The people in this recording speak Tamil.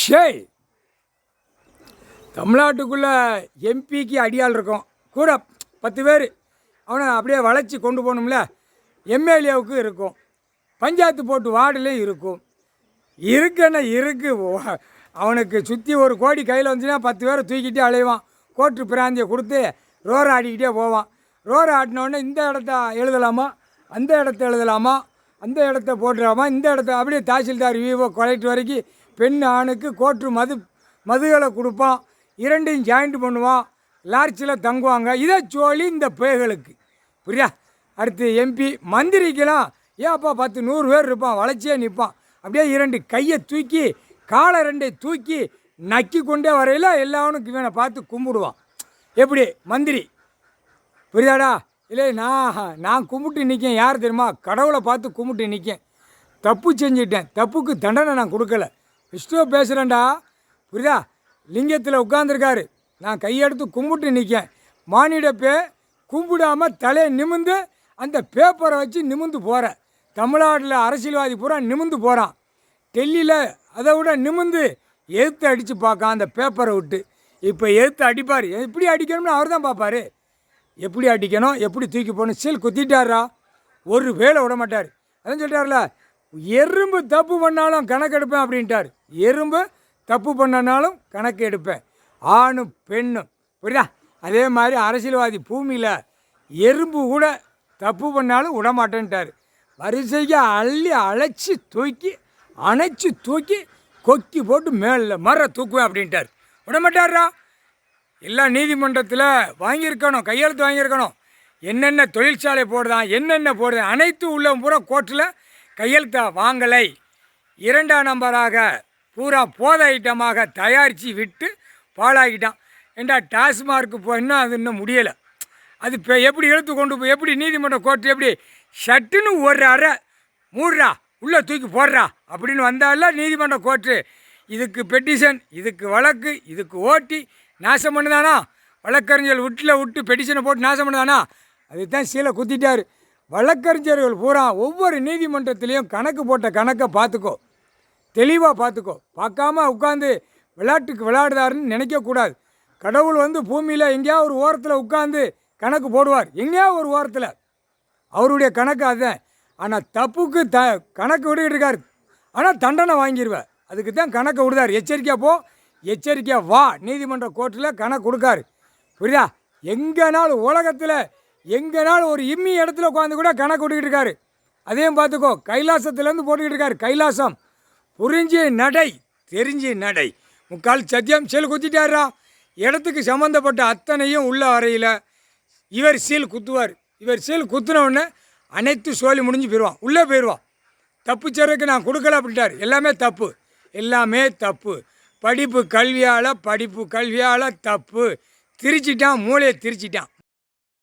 ஷேய் தமிழ்நாட்டுக்குள்ளே எம்பிக்கு அடியாள் இருக்கும் கூட 10 பேர் அவனை அப்படியே வளைச்சி கொண்டு போகணும்ல. எம்எல்ஏவுக்கு இருக்கும், பஞ்சாயத்து போட்டு வார்டுலேயும் இருக்கும். இருக்குன்னா அவனுக்கு சுற்றி ஒரு கோடி கையில் வந்துச்சுன்னா 10 பேரை தூக்கிட்டே அலைவான். கோர்ட்டு பிராந்தியை கொடுத்து ரோரை ஆடிக்கிட்டே போவான். ரோரை ஆட்டினோடனே இந்த இடத்த எழுதலாமா, அந்த இடத்த எழுதலாமா, அந்த இடத்த போட்டுடாமா, இந்த இடத்த அப்படியே தாசில்தார் விவோ கலெக்டர் வரைக்கும் பெண் ஆணுக்கு கோர்ட்டு மதுகளை கொடுப்பான். இரண்டையும் ஜாயிண்ட் பண்ணுவான். லார்ச்சில் தங்குவாங்க. இதை சொல்லி இந்த பேய்களுக்கு புரியா. அடுத்து எம்பி மந்திரிக்கெல்லாம் ஏன்ப்பா 10-100 பேர் இருப்பான், வளைச்சியே நிற்பான். அப்படியே 2 கையை தூக்கி காலை 2 தூக்கி நக்கி கொண்டே வரையில் எல்லாவனுக்கு இவனை பார்த்து கும்பிடுவான். எப்படி மந்திரி புரியாடா? இல்லை நான் கும்பிட்டு நிற்கேன். யார் தெரியுமா? கடவுளை பார்த்து கும்பிட்டு நிற்கேன். தப்பு செஞ்சிட்டேன், தப்புக்கு தண்டனை நான் கொடுக்கல. விஷ்ணுவை பேசுகிறேன்டா புரியுதா? லிங்கத்தில் உட்காந்துருக்காரு, நான் கையெடுத்து கும்பிட்டு நிற்கேன். மானிட கும்பிடாமல் தலையை நிமிந்து அந்த பேப்பரை வச்சு நிமிந்து போகிறேன். தமிழ்நாட்டில் அரசியல்வாதி பூரா நிமிந்து போகிறான். டெல்லியில் அதை விட நிமிந்து எதிர்த்து அடித்து பார்க்கான் அந்த பேப்பரை விட்டு. இப்போ எதிர்த்து அடிப்பார். எப்படி அடிக்கணும்னு அவர் தான் பார்ப்பார். எப்படி அடிக்கணும், எப்படி தூக்கி போகணும். சீல் குத்திட்டாரா, ஒரு வேலை விட மாட்டார். அதான் சொல்லிட்டார்ல, எறும்பு தப்பு பண்ணாலும் கணக்கு எடுப்பேன் அப்படின்ட்டார். எறும்பு தப்பு பண்ணனாலும் கணக்கு எடுப்பேன், ஆணும் பெண்ணும் புரியுதா? அதே மாதிரி அரசியல்வாதி பூமியில் எறும்பு கூட தப்பு பண்ணாலும் விடமாட்டேன்ட்டார். வரிசைக்கு அள்ளி அழைச்சி தூக்கி அணைச்சி தூக்கி கொக்கி போட்டு மேலே மர தூக்குவேன் அப்படின்ட்டார். விடமாட்டாரா? எல்லாம் நீதிமன்றத்தில் வாங்கியிருக்கணும், கையெழுத்து வாங்கியிருக்கணும். என்னென்ன தொழிற்சாலை போடுதான், என்னென்ன போடுதான் அனைத்து உள்ள பூரா கோர்ட்டில் கையெழுத்தை வாங்கலை. 2ஆம் நம்பராக பூரா போதை ஐட்டமாக தயாரித்து விட்டு பாழாக்கிட்டான். ஏண்டா டாஸ்மார்க்கு இன்னும் அது இன்னும் முடியலை. அது இப்போ எப்படி எழுத்து கொண்டு போய் எப்படி நீதிமன்ற கோர்ட்டு எப்படி சட்டுன்னு ஒரு அரை மூடுறா உள்ளே தூக்கி போடுறா அப்படின்னு வந்தால நீதிமன்ற கோர்ட்டு இதுக்கு பெட்டிஷன், இதுக்கு வழக்கு, இதுக்கு ஓட்டி நாசம் பண்ணுதானா? வழக்கறிஞர்கள் விட்டு பெட்டிஷனை போட்டு நாசம் பண்ணுதானா? அதுதான் சீலை குத்திட்டார். வழக்கறிஞர்கள் பூரா ஒவ்வொரு நீதிமன்றத்திலையும் கணக்கு போட்ட கணக்கை பார்த்துக்கோ, தெளிவாக பார்த்துக்கோ. பார்க்காம உட்காந்து விளையாட்டுக்கு விளையாடுதாருன்னு நினைக்கக்கூடாது. கடவுள் பூமியில் எங்கேயா ஒரு ஓரத்தில் உட்காந்து கணக்கு போடுவார், எங்கேயா ஒரு ஓரத்தில். அவருடைய கணக்கு அதுதான். ஆனால் தப்புக்கு கணக்கு விட்டுக்கிட்டு இருக்கார். ஆனால் தண்டனை வாங்கிடுவேன். அதுக்கு தான் கணக்கை விடுதார். எச்சரிக்கையாக போ, எச்சரிக்கையாக வா. நீதிமன்ற கோர்ட்டில் கணக்கு கொடுக்காரு புரியுதா? எங்கேனாலும் உலகத்தில் எங்கேனாலும் ஒரு இம்மி இடத்துல உட்காந்து கூட கணக்கு விட்டுக்கிட்டு இருக்காரு. அதையும் பார்த்துக்கோ. கைலாசத்துலேருந்து போட்டுக்கிட்டு இருக்காரு. கைலாசம் புரிஞ்சு நடை, தெரிஞ்சு நடை. முக்கால் சத்தியம் சீல் குத்திட்டாரா. இடத்துக்கு சம்மந்தப்பட்ட அத்தனையும் உள்ள வரையில் இவர் சீல் குத்துவார். இவர் சீல் குத்துனவுடனே அனைத்து சோழி முடிஞ்சு போயிடுவான், உள்ளே போயிடுவான். தப்பு செய்றதுக்கு நான் கொடுக்கல அப்படின்ட்டார். எல்லாமே தப்பு, எல்லாமே தப்பு. படிப்பு கல்வியால் தப்பு. திரிச்சிட்டான், மூளையை திரிச்சிட்டான்.